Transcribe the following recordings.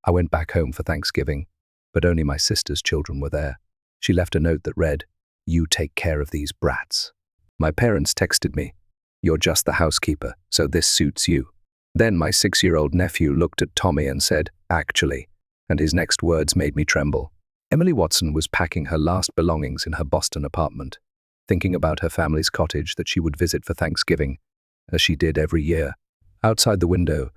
I went back home for Thanksgiving, but only my sister's children were there. She left a note that read, "You take care of these brats." My parents texted me, "You're just the housekeeper, so this suits you." Then my 6-year-old nephew looked at Tommy and said, "Actually," and his next words made me tremble. Emily Watson was packing her last belongings in her Boston apartment, thinking about her family's cottage that she would visit for Thanksgiving, as she did every year. Outside the window,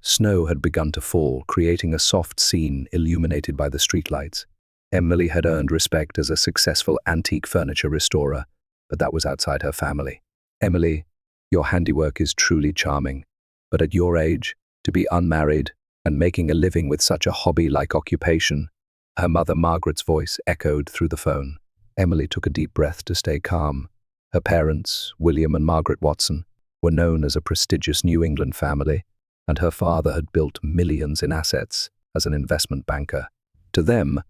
snow had begun to fall, creating a soft scene illuminated by the streetlights. Emily had earned respect as a successful antique furniture restorer, but that was outside her family. "Emily, your handiwork is truly charming, but at your age, to be unmarried and making a living with such a hobby-like occupation," her mother Margaret's voice echoed through the phone. Emily took a deep breath to stay calm. Her parents, William and Margaret Watson, were known as a prestigious New England family, and her father had built millions in assets as an investment banker. To them,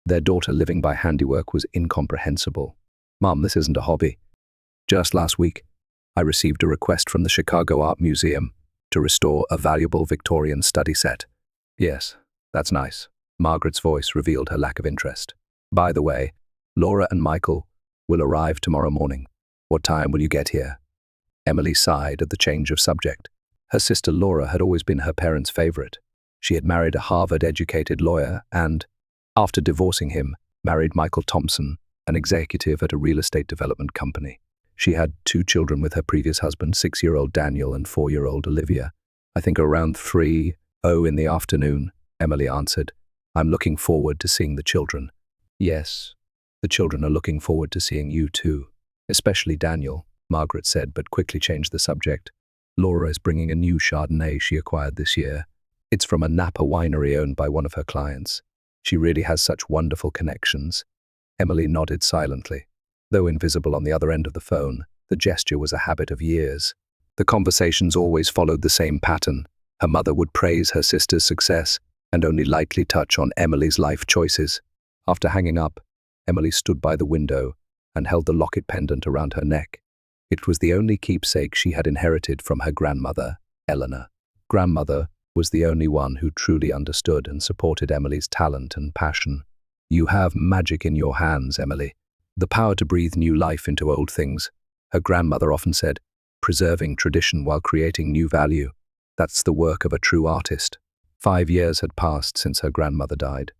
their daughter living by handiwork was incomprehensible. "Mom, this isn't a hobby. Just last week, I received a request from the Chicago Art Museum to restore a valuable Victorian study set." "Yes, that's nice." Margaret's voice revealed her lack of interest. "By the way, Laura and Michael will arrive tomorrow morning. What time will you get here?" Emily sighed at the change of subject. Her sister Laura had always been her parents' favorite. She had married a Harvard-educated lawyer and, after divorcing him, married Michael Thompson, an executive at a real estate development company. She had 2 children with her previous husband, 6-year-old Daniel and 4-year-old Olivia. "I think around 3:00 in the afternoon," Emily answered. "I'm looking forward to seeing the children." "Yes, the children are looking forward to seeing you too, especially Daniel," Margaret said, but quickly changed the subject. "Laura is bringing a new Chardonnay she acquired this year. It's from a Napa winery owned by one of her clients. She really has such wonderful connections." Emily nodded silently. Though invisible on the other end of the phone, the gesture was a habit of years. The conversations always followed the same pattern. Her mother would praise her sister's success and only lightly touch on Emily's life choices. After hanging up, Emily stood by the window and held the locket pendant around her neck. It was the only keepsake she had inherited from her grandmother, Eleanor. Grandmother was the only one who truly understood and supported Emily's talent and passion. "You have magic in your hands, Emily. The power to breathe new life into old things," her grandmother often said, "preserving tradition while creating new value. That's the work of a true artist." 5 years had passed since her grandmother died.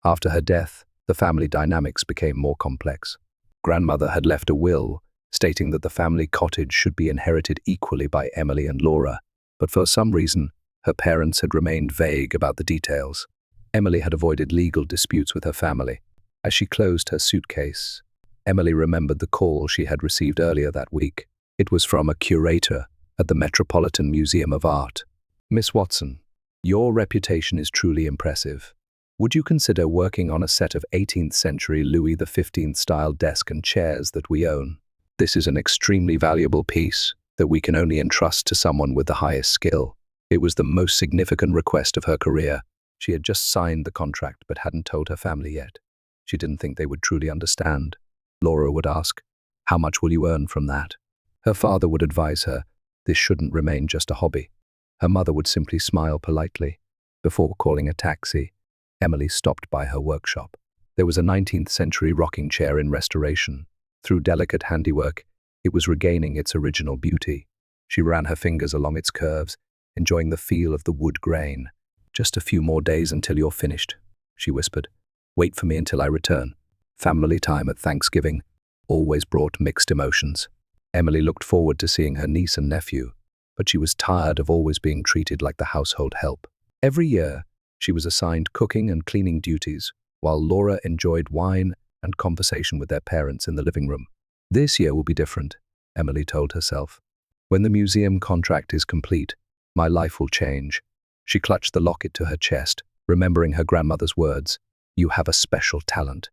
After her death, the family dynamics became more complex. Grandmother had left a will stating that the family cottage should be inherited equally by Emily and Laura, but for some reason, her parents had remained vague about the details. Emily had avoided legal disputes with her family. As she closed her suitcase, Emily remembered the call she had received earlier that week. It was from a curator at the Metropolitan Museum of Art. "Miss Watson, your reputation is truly impressive. Would you consider working on a set of 18th century Louis XV style desk and chairs that we own? This is an extremely valuable piece that we can only entrust to someone with the highest skill." It was the most significant request of her career. She had just signed the contract but hadn't told her family yet. She didn't think they would truly understand. Laura would ask, "How much will you earn from that?" Her father would advise her, this shouldn't remain just a hobby. Her mother would simply smile politely. Before calling a taxi, Emily stopped by her workshop. There was a 19th century rocking chair in restoration. Through delicate handiwork, it was regaining its original beauty. She ran her fingers along its curves, enjoying the feel of the wood grain. "Just a few more days until you're finished," she whispered. "Wait for me until I return." Family time at Thanksgiving always brought mixed emotions. Emily looked forward to seeing her niece and nephew, but she was tired of always being treated like the household help. Every year, she was assigned cooking and cleaning duties, while Laura enjoyed wine and conversation with their parents in the living room. "This year will be different," Emily told herself. "When the museum contract is complete, my life will change." She clutched the locket to her chest, remembering her grandmother's words, "You have a special talent."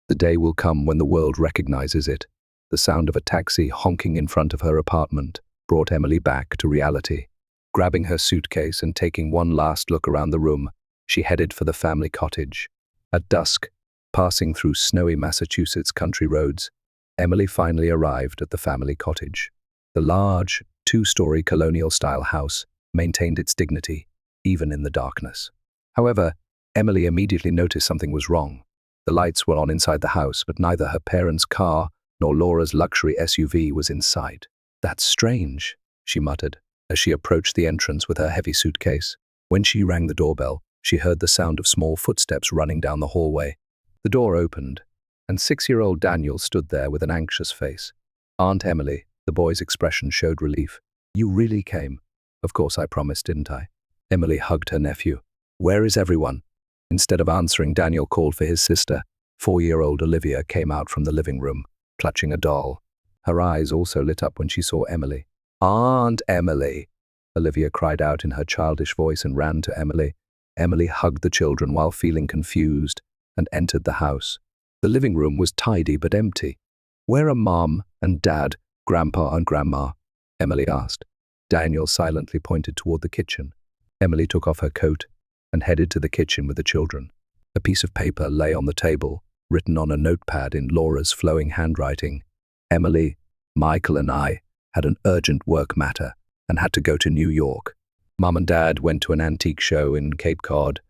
The day will come when the world recognizes it. The sound of a taxi honking in front of her apartment brought Emily back to reality. Grabbing her suitcase and taking one last look around the room, she headed for the family cottage. At dusk, passing through snowy Massachusetts country roads, Emily finally arrived at the family cottage. The large, 2-story colonial-style house maintained its dignity, even in the darkness. However, Emily immediately noticed something was wrong. The lights were on inside the house, but neither her parents' car nor Laura's luxury SUV was in sight. "That's strange," she muttered, as she approached the entrance with her heavy suitcase. When she rang the doorbell, she heard the sound of small footsteps running down the hallway. The door opened, and 6-year-old Daniel stood there with an anxious face. "Aunt Emily," the boy's expression showed relief. "You really came." "Of course I promised, didn't I?" Emily hugged her nephew. "Where is everyone?" Instead of answering, Daniel called for his sister. 4-year-old Olivia came out from the living room, clutching a doll. Her eyes also lit up when she saw Emily. "Aunt Emily!" Olivia cried out in her childish voice and ran to Emily. Emily hugged the children while feeling confused and entered the house. The living room was tidy but empty. "Where are Mom and Dad, Grandpa and Grandma?" Emily asked. Daniel silently pointed toward the kitchen. Emily took off her coat and headed to the kitchen with the children. A piece of paper lay on the table, written on a notepad in Laura's flowing handwriting. "Emily, Michael and I had an urgent work matter and had to go to New York. Mom and Dad went to an antique show in Cape Cod.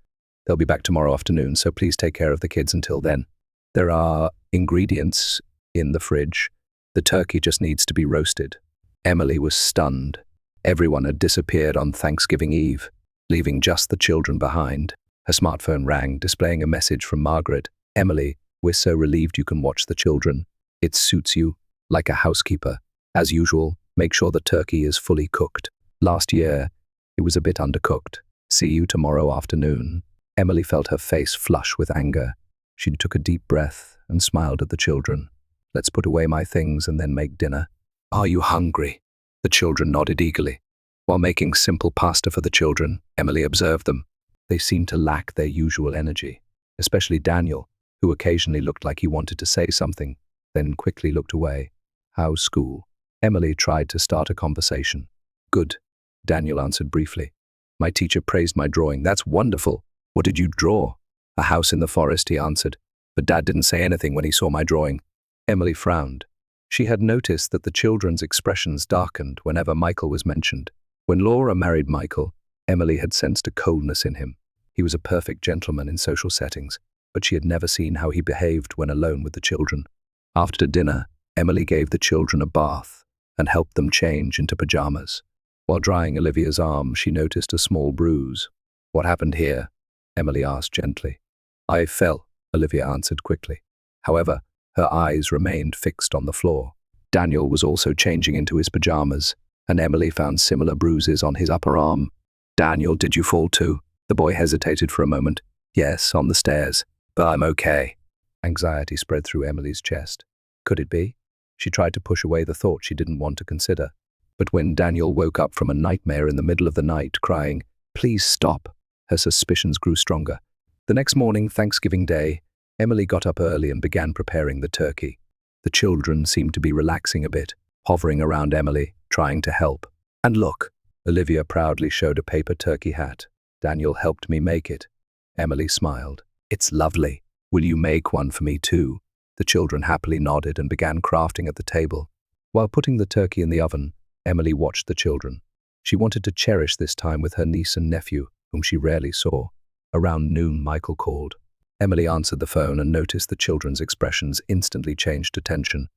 They'll be back tomorrow afternoon, so please take care of the kids until then. There are ingredients in the fridge. The turkey just needs to be roasted." Emily was stunned. Everyone had disappeared on Thanksgiving Eve, leaving just the children behind. Her smartphone rang, displaying a message from Margaret. "Emily, we're so relieved you can watch the children. It suits you, like a housekeeper. As usual, make sure the turkey is fully cooked. Last year, it was a bit undercooked. See you tomorrow afternoon." Emily felt her face flush with anger. She took a deep breath and smiled at the children. "Let's put away my things and then make dinner." "Are you hungry?" The children nodded eagerly. While making simple pasta for the children, Emily observed them. They seemed to lack their usual energy, especially Daniel, who occasionally looked like he wanted to say something, then quickly looked away. "How's school?" Emily tried to start a conversation. "Good," Daniel answered briefly. "My teacher praised my drawing. That's wonderful. What did you draw?" "A house in the forest," he answered. "But Dad didn't say anything when he saw my drawing." Emily frowned. She had noticed that the children's expressions darkened whenever Michael was mentioned. When Laura married Michael, Emily had sensed a coldness in him. He was a perfect gentleman in social settings, but she had never seen how he behaved when alone with the children. After dinner, Emily gave the children a bath and helped them change into pajamas. While drying Olivia's arm, she noticed a small bruise. "What happened here?" Emily asked gently. "I fell," Olivia answered quickly. However, her eyes remained fixed on the floor. Daniel was also changing into his pajamas, and Emily found similar bruises on his upper arm. "Daniel, did you fall too?" The boy hesitated for a moment. "Yes, on the stairs, but I'm okay." Anxiety spread through Emily's chest. Could it be? She tried to push away the thought she didn't want to consider. But when Daniel woke up from a nightmare in the middle of the night, crying, "Please stop," her suspicions grew stronger. The next morning, Thanksgiving Day, Emily got up early and began preparing the turkey. The children seemed to be relaxing a bit, hovering around Emily, trying to help. "And look," Olivia proudly showed a paper turkey hat. "Daniel helped me make it." Emily smiled. "It's lovely. Will you make one for me too?" The children happily nodded and began crafting at the table. While putting the turkey in the oven, Emily watched the children. She wanted to cherish this time with her niece and nephew, whom she rarely saw. Around noon, Michael called. Emily answered the phone and noticed the children's expressions instantly changed to tension.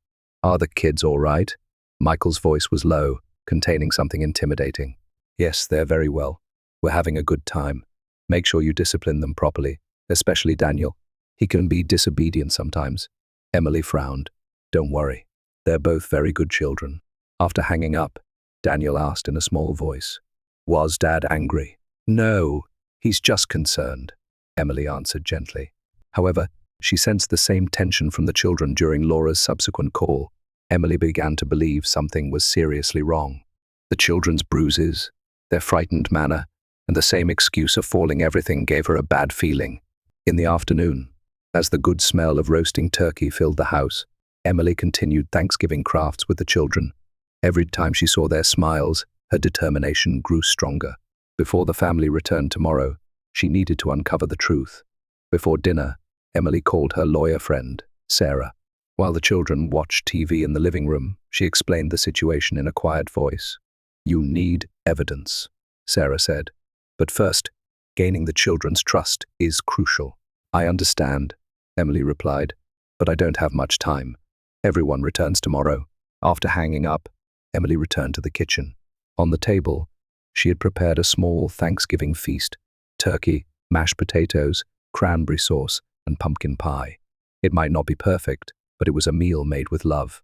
"Are the kids all right?" Michael's voice was low, containing something intimidating. "Yes, they're very well. We're having a good time. Make sure you discipline them properly, especially Daniel. He can be disobedient sometimes." Emily frowned. "Don't worry. They're both very good children." After hanging up, Daniel asked in a small voice, "Was Dad angry?" "No, he's just concerned," Emily answered gently. However, she sensed the same tension from the children during Laura's subsequent call. Emily began to believe something was seriously wrong. The children's bruises, their frightened manner, and the same excuse of falling everything gave her a bad feeling. In the afternoon, as the good smell of roasting turkey filled the house, Emily continued Thanksgiving crafts with the children. Every time she saw their smiles, her determination grew stronger. Before the family returned tomorrow, she needed to uncover the truth. Before dinner, Emily called her lawyer friend, Sarah. While the children watched TV in the living room, she explained the situation in a quiet voice. "You need evidence," Sarah said. "But first, Gaining the children's trust is crucial. I understand, Emily replied, but I don't have much time. Everyone returns tomorrow. After hanging up, Emily returned to the kitchen. On the table, she had prepared a small Thanksgiving feast: turkey, mashed potatoes, cranberry sauce, and pumpkin pie. It might not be perfect, but it was a meal made with love.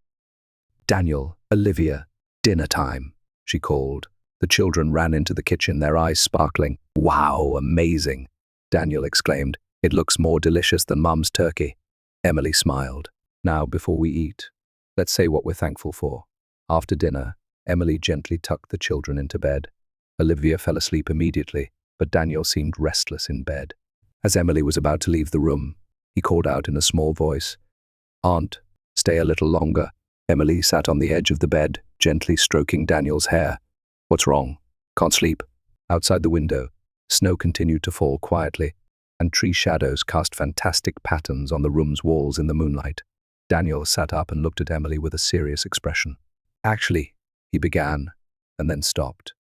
"Daniel, Olivia, dinner time," she called. The children ran into the kitchen, their eyes sparkling. "Wow, amazing," Daniel exclaimed. "It looks more delicious than Mum's turkey." Emily smiled. "Now, before we eat, let's say what we're thankful for." After dinner, Emily gently tucked the children into bed. Olivia fell asleep immediately, but Daniel seemed restless in bed. As Emily was about to leave the room, he called out in a small voice, "Aunt, stay a little longer." Emily sat on the edge of the bed, gently stroking Daniel's hair. "What's wrong? Can't sleep?" Outside the window, snow continued to fall quietly, and tree shadows cast fantastic patterns on the room's walls in the moonlight. Daniel sat up and looked at Emily with a serious expression. "Actually," he began, and then stopped.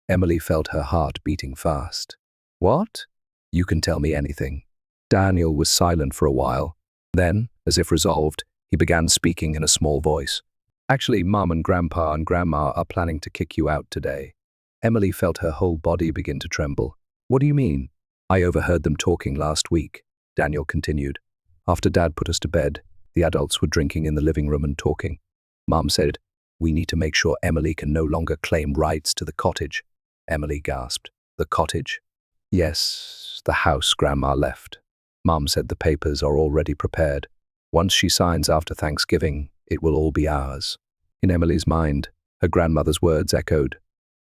Emily felt her heart beating fast. "What?" "You can tell me anything." Daniel was silent for a while. Then, as if resolved, he began speaking in a small voice. "Actually, Mum and Grandpa and Grandma are planning to kick you out today." Emily felt her whole body begin to tremble. "What do you mean?" "I overheard them talking last week," Daniel continued. "After Dad put us to bed, the adults were drinking in the living room and talking. Mum said, 'We need to make sure Emily can no longer claim rights to the cottage.'" Emily gasped. "The cottage?" "Yes, the house Grandma left. Mum said the papers are already prepared. Once she signs after Thanksgiving, it will all be ours." In Emily's mind, her grandmother's words echoed.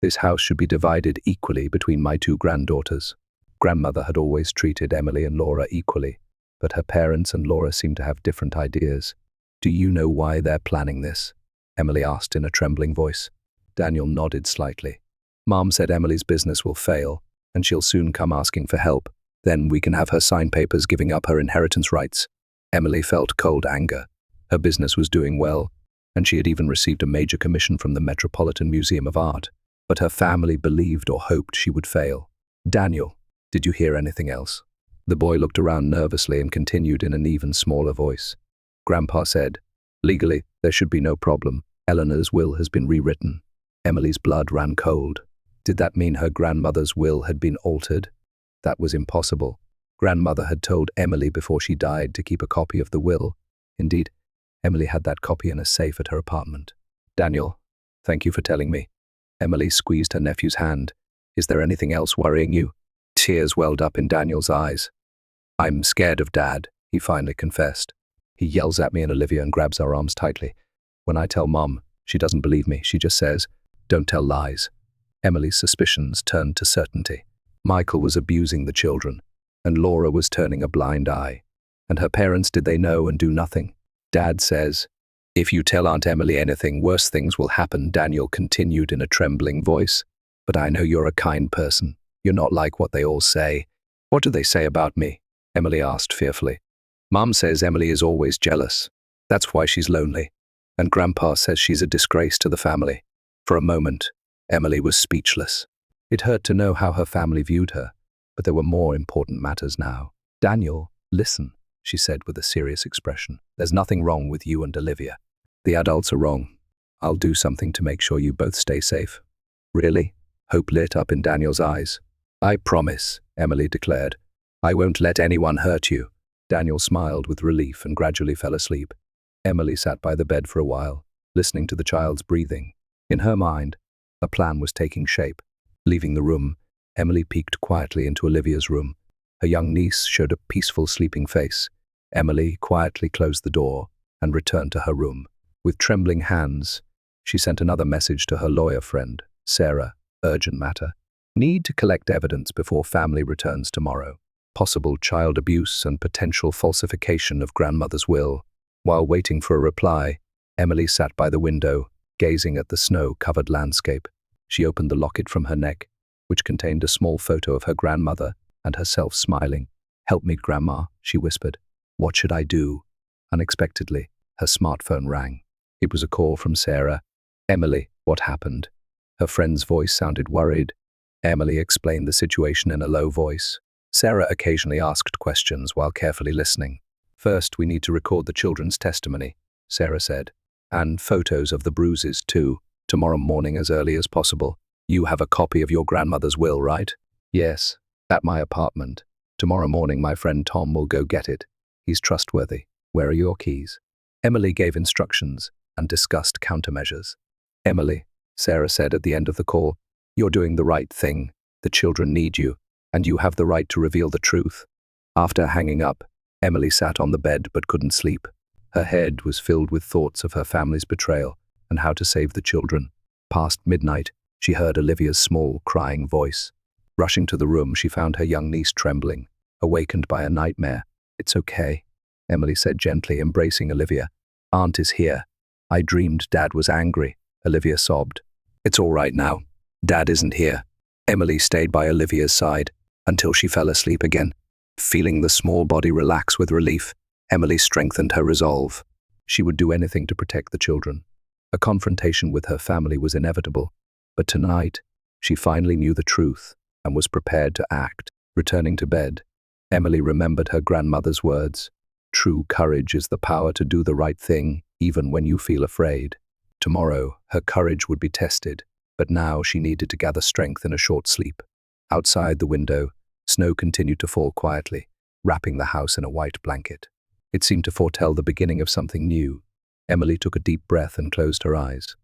"This house should be divided equally between my two granddaughters." Grandmother had always treated Emily and Laura equally, but her parents and Laura seemed to have different ideas. "Do you know why they're planning this?" Emily asked in a trembling voice. Daniel nodded slightly. "Mom said Emily's business will fail, and she'll soon come asking for help. Then we can have her sign papers giving up her inheritance rights." Emily felt cold anger. Her business was doing well, and she had even received a major commission from the Metropolitan Museum of Art. But her family believed or hoped she would fail. "Daniel, did you hear anything else?" The boy looked around nervously and continued in an even smaller voice. "Grandpa said, legally, there should be no problem. Eleanor's will has been rewritten." Emily's blood ran cold. Did that mean her grandmother's will had been altered? That was impossible. Grandmother had told Emily before she died to keep a copy of the will. Indeed, Emily had that copy in a safe at her apartment. "Daniel, thank you for telling me." Emily squeezed her nephew's hand. "Is there anything else worrying you?" Tears welled up in Daniel's eyes. "I'm scared of Dad," he finally confessed. "He yells at me and Olivia and grabs our arms tightly. When I tell Mom, she doesn't believe me. She just says, 'Don't tell lies.'" Emily's suspicions turned to certainty. Michael was abusing the children, and Laura was turning a blind eye. And her parents, did they know and do nothing? "Dad says, if you tell Aunt Emily anything, worse things will happen," Daniel continued in a trembling voice. "But I know you're a kind person. You're not like what they all say." "What do they say about me?" Emily asked fearfully. "Mom says Emily is always jealous. That's why she's lonely. And Grandpa says she's a disgrace to the family." For a moment, Emily was speechless. It hurt to know how her family viewed her, but there were more important matters now. "Daniel, listen," she said with a serious expression. "There's nothing wrong with you and Olivia. The adults are wrong. I'll do something to make sure you both stay safe." "Really?" Hope lit up in Daniel's eyes. "I promise," Emily declared. "I won't let anyone hurt you." Daniel smiled with relief and gradually fell asleep. Emily sat by the bed for a while, listening to the child's breathing. In her mind, a plan was taking shape. Leaving the room, Emily peeked quietly into Olivia's room. Her young niece showed a peaceful, sleeping face. Emily quietly closed the door and returned to her room. With trembling hands, she sent another message to her lawyer friend, Sarah. Urgent matter. Need to collect evidence before family returns tomorrow. Possible child abuse and potential falsification of grandmother's will. While waiting for a reply, Emily sat by the window, gazing at the snow-covered landscape. She opened the locket from her neck, which contained a small photo of her grandmother and herself smiling. "Help me, Grandma," she whispered. "What should I do?" Unexpectedly, her smartphone rang. It was a call from Sarah. "Emily, what happened?" Her friend's voice sounded worried. Emily explained the situation in a low voice. Sarah occasionally asked questions while carefully listening. First, we need to record the children's testimony, Sarah said. And photos of the bruises, too, tomorrow morning as early as possible. You have a copy of your grandmother's will, right? Yes, at my apartment. Tomorrow morning my friend Tom will go get it. He's trustworthy. Where are your keys? Emily gave instructions and discussed countermeasures. Emily, Sarah said at the end of the call, you're doing the right thing. The children need you, and you have the right to reveal the truth. After hanging up, Emily sat on the bed but couldn't sleep. Her head was filled with thoughts of her family's betrayal and how to save the children. Past midnight, she heard Olivia's small, crying voice. Rushing to the room, she found her young niece trembling, awakened by a nightmare. It's okay, Emily said gently, embracing Olivia. Aunt is here. I dreamed Dad was angry, Olivia sobbed. It's all right now. Dad isn't here. Emily stayed by Olivia's side until she fell asleep again. Feeling the small body relax with relief, Emily strengthened her resolve. She would do anything to protect the children. A confrontation with her family was inevitable, but tonight, she finally knew the truth and was prepared to act. Returning to bed, Emily remembered her grandmother's words. True courage is the power to do the right thing, even when you feel afraid. Tomorrow, her courage would be tested, but now she needed to gather strength in a short sleep. Outside the window, snow continued to fall quietly, wrapping the house in a white blanket. It seemed to foretell the beginning of something new. Emily took a deep breath and closed her eyes.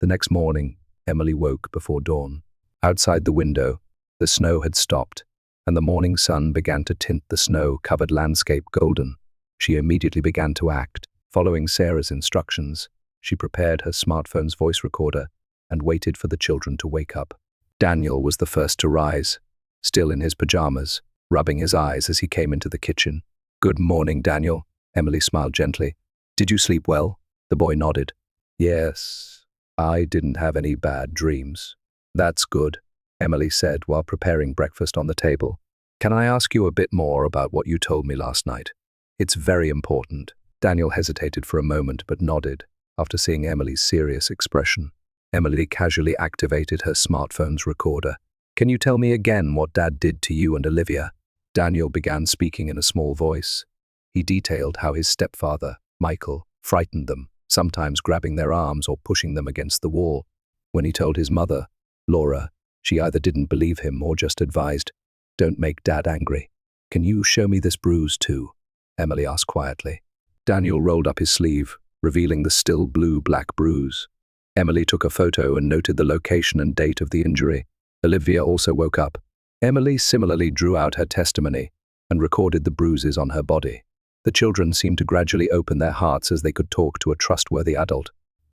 The next morning, Emily woke before dawn. Outside the window, the snow had stopped, and the morning sun began to tint the snow-covered landscape golden. She immediately began to act. Following Sarah's instructions, she prepared her smartphone's voice recorder and waited for the children to wake up. Daniel was the first to rise, still in his pajamas, rubbing his eyes as he came into the kitchen. Good morning, Daniel, Emily smiled gently. Did you sleep well? The boy nodded. Yes, I didn't have any bad dreams. That's good, Emily said while preparing breakfast on the table. Can I ask you a bit more about what you told me last night? It's very important. Daniel hesitated for a moment but nodded after seeing Emily's serious expression. Emily casually activated her smartphone's recorder. Can you tell me again what Dad did to you and Olivia? Daniel began speaking in a small voice. He detailed how his stepfather, Michael, frightened them, sometimes grabbing their arms or pushing them against the wall. When he told his mother, Laura, she either didn't believe him or just advised, "Don't make Dad angry." Can you show me this bruise too? Emily asked quietly. Daniel rolled up his sleeve, revealing the still blue-black bruise. Emily took a photo and noted the location and date of the injury. Olivia also woke up. Emily similarly drew out her testimony and recorded the bruises on her body. The children seemed to gradually open their hearts as they could talk to a trustworthy adult.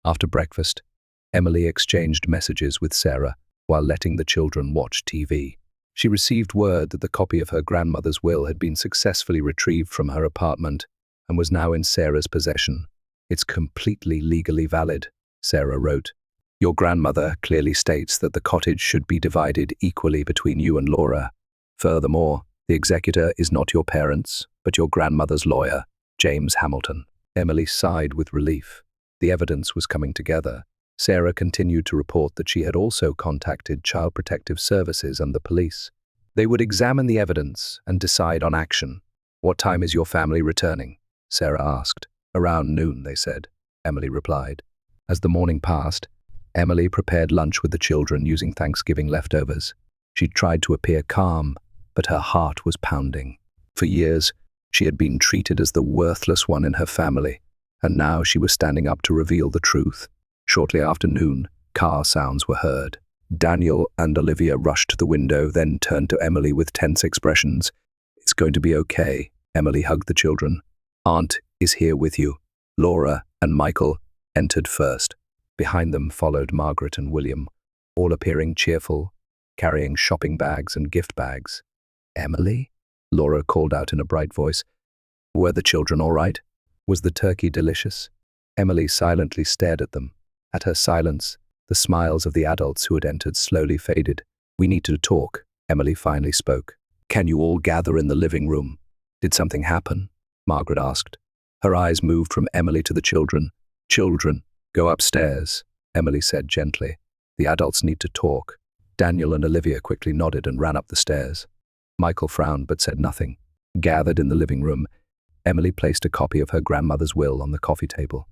After breakfast, Emily exchanged messages with Sarah while letting the children watch TV. She received word that the copy of her grandmother's will had been successfully retrieved from her apartment and was now in Sarah's possession. It's completely legally valid, Sarah wrote. Your grandmother clearly states that the cottage should be divided equally between you and Laura. Furthermore, the executor is not your parents, but your grandmother's lawyer, James Hamilton. Emily sighed with relief. The evidence was coming together. Sarah continued to report that she had also contacted Child Protective Services and the police. They would examine the evidence and decide on action. What time is your family returning? Sarah asked. Around noon, they said, Emily replied. As the morning passed, Emily prepared lunch with the children using Thanksgiving leftovers. She tried to appear calm, but her heart was pounding. For years, she had been treated as the worthless one in her family, and now she was standing up to reveal the truth. Shortly after noon, car sounds were heard. Daniel and Olivia rushed to the window, then turned to Emily with tense expressions. It's going to be okay, Emily hugged the children. Aunt is here with you. Laura and Michael entered first. Behind them followed Margaret and William, all appearing cheerful, carrying shopping bags and gift bags. Emily? Laura called out in a bright voice. Were the children all right? Was the turkey delicious? Emily silently stared at them. At her silence, the smiles of the adults who had entered slowly faded. We need to talk, Emily finally spoke. Can you all gather in the living room? Did something happen? Margaret asked. Her eyes moved from Emily to the children. Children, go upstairs, Emily said gently. The adults need to talk. Daniel and Olivia quickly nodded and ran up the stairs. Michael frowned but said nothing. Gathered in the living room, Emily placed a copy of her grandmother's will on the coffee table.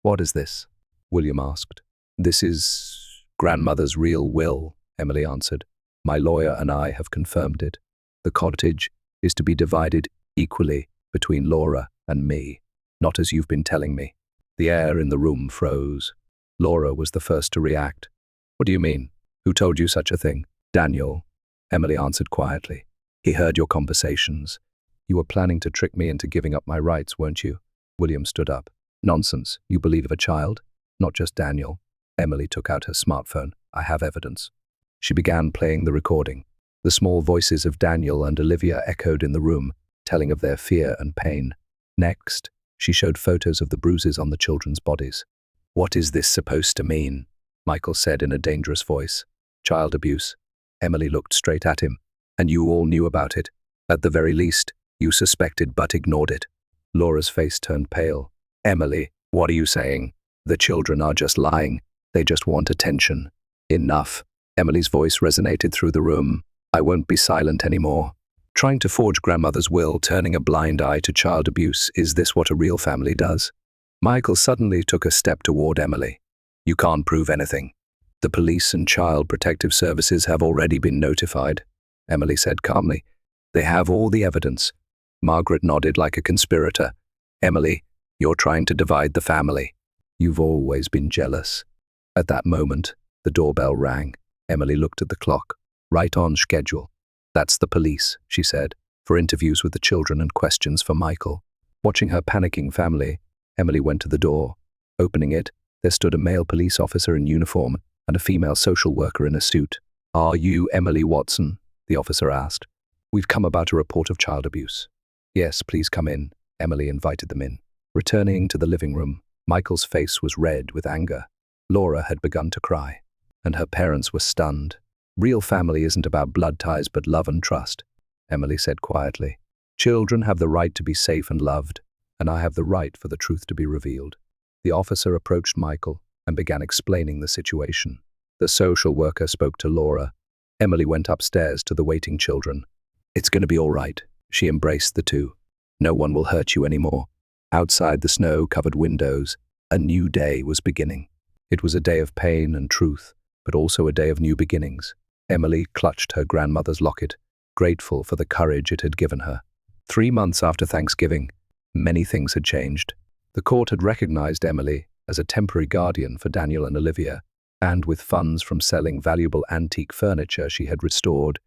"What is this?" William asked. "This is grandmother's real will," Emily answered. "My lawyer and I have confirmed it. The cottage is to be divided equally between Laura and me, not as you've been telling me." The air in the room froze. Laura was the first to react. "What do you mean? Who told you such a thing?" "Daniel," Emily answered quietly. "He heard your conversations. You were planning to trick me into giving up my rights, weren't you?" William stood up. "Nonsense. You believe a child? Not just Daniel." Emily took out her smartphone. "I have evidence." She began playing the recording. The small voices of Daniel and Olivia echoed in the room, telling of their fear and pain. Next, she showed photos of the bruises on the children's bodies. "What is this supposed to mean?" Michael said in a dangerous voice. "Child abuse." Emily looked straight at him. "And you all knew about it. At the very least, you suspected but ignored it." Laura's face turned pale. "Emily, what are you saying? The children are just lying. They just want attention." "Enough." Emily's voice resonated through the room. "I won't be silent anymore. Trying to forge grandmother's will, turning a blind eye to child abuse, is this what a real family does?" Michael suddenly took a step toward Emily. "You can't prove anything. The police and child protective services have already been notified," Emily said calmly. "They have all the evidence." Margaret nodded like a conspirator. "Emily, you're trying to divide the family. You've always been jealous." At that moment, the doorbell rang. Emily looked at the clock. "Right on schedule." "That's the police," she said, "for interviews with the children and questions for Michael." Watching her panicking family, Emily went to the door. Opening it, there stood a male police officer in uniform and a female social worker in a suit. "Are you Emily Watson?" the officer asked. "We've come about a report of child abuse." "Yes, please come in." Emily invited them in. Returning to the living room, Michael's face was red with anger. Laura had begun to cry, and her parents were stunned. "Real family isn't about blood ties but love and trust," Emily said quietly. "Children have the right to be safe and loved, and I have the right for the truth to be revealed." The officer approached Michael and began explaining the situation. The social worker spoke to Laura. Emily went upstairs to the waiting children. "It's going to be all right." She embraced the two. "No one will hurt you anymore." Outside the snow-covered windows, a new day was beginning. It was a day of pain and truth, but also a day of new beginnings. Emily clutched her grandmother's locket, grateful for the courage it had given her. 3 months after Thanksgiving, many things had changed. The court had recognized Emily as a temporary guardian for Daniel and Olivia, and with funds from selling valuable antique furniture she had restored,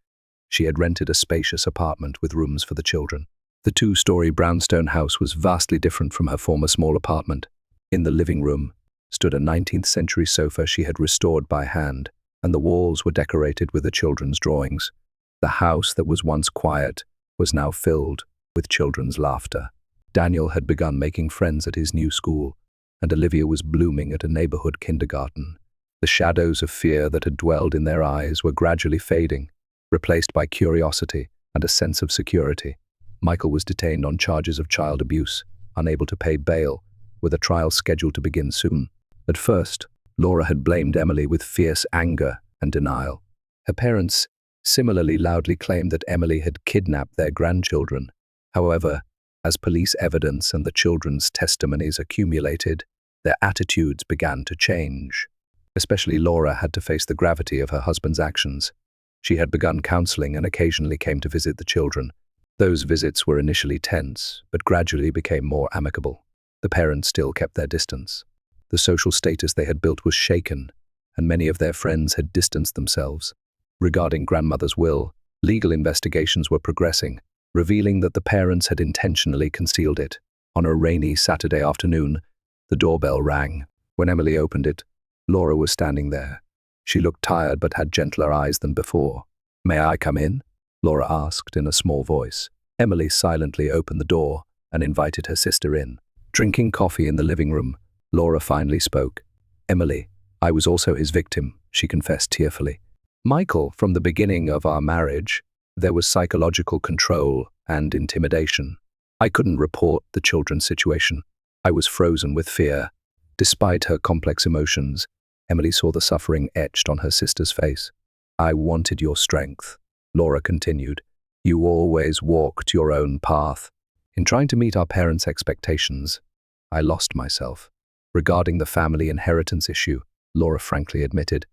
she had rented a spacious apartment with rooms for the children. The 2-story brownstone house was vastly different from her former small apartment. In the living room stood a 19th-century sofa she had restored by hand, and the walls were decorated with the children's drawings. The house that was once quiet was now filled with children's laughter. Daniel had begun making friends at his new school, and Olivia was blooming at a neighborhood kindergarten. The shadows of fear that had dwelled in their eyes were gradually fading, replaced by curiosity and a sense of security. Michael was detained on charges of child abuse, unable to pay bail, with a trial scheduled to begin soon. At first, Laura had blamed Emily with fierce anger and denial. Her parents similarly loudly claimed that Emily had kidnapped their grandchildren. However, as police evidence and the children's testimonies accumulated, their attitudes began to change. Especially Laura had to face the gravity of her husband's actions. She had begun counseling and occasionally came to visit the children. Those visits were initially tense, but gradually became more amicable. The parents still kept their distance. The social status they had built was shaken, and many of their friends had distanced themselves. Regarding grandmother's will, legal investigations were progressing, revealing that the parents had intentionally concealed it. On a rainy Saturday afternoon, the doorbell rang. When Emily opened it, Laura was standing there. She looked tired but had gentler eyes than before. "May I come in?" Laura asked in a small voice. Emily silently opened the door and invited her sister in. Drinking coffee in the living room, Laura finally spoke. "Emily, I was also his victim," she confessed tearfully. "Michael, from the beginning of our marriage, there was psychological control and intimidation. I couldn't report the children's situation. I was frozen with fear." Despite her complex emotions, Emily saw the suffering etched on her sister's face. I wanted your strength. Laura continued. You always walked your own path. In trying to meet our parents' expectations, I lost myself. Regarding the family inheritance issue, Laura frankly admitted,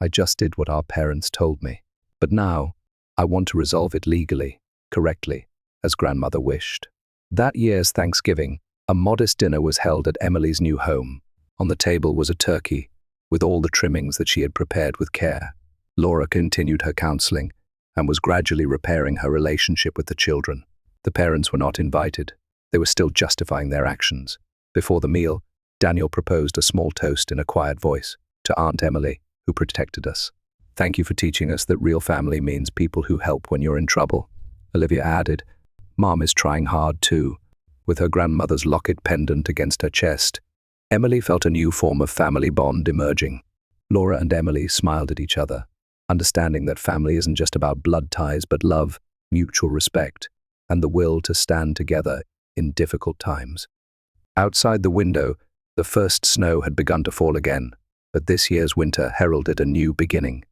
I just did what our parents told me. But now, I want to resolve it legally, correctly, as grandmother wished. That year's Thanksgiving, a modest dinner was held at Emily's new home. On the table was a turkey, with all the trimmings that she had prepared with care. Laura continued her counseling and was gradually repairing her relationship with the children. The parents were not invited. They were still justifying their actions. Before the meal, Daniel proposed a small toast in a quiet voice to Aunt Emily, who protected us. Thank you for teaching us that real family means people who help when you're in trouble. Olivia added, Mom is trying hard too. With her grandmother's locket pendant against her chest, Emily felt a new form of family bond emerging. Laura and Emily smiled at each other, understanding that family isn't just about blood ties but love, mutual respect, and the will to stand together in difficult times. Outside the window, the first snow had begun to fall again, but this year's winter heralded a new beginning.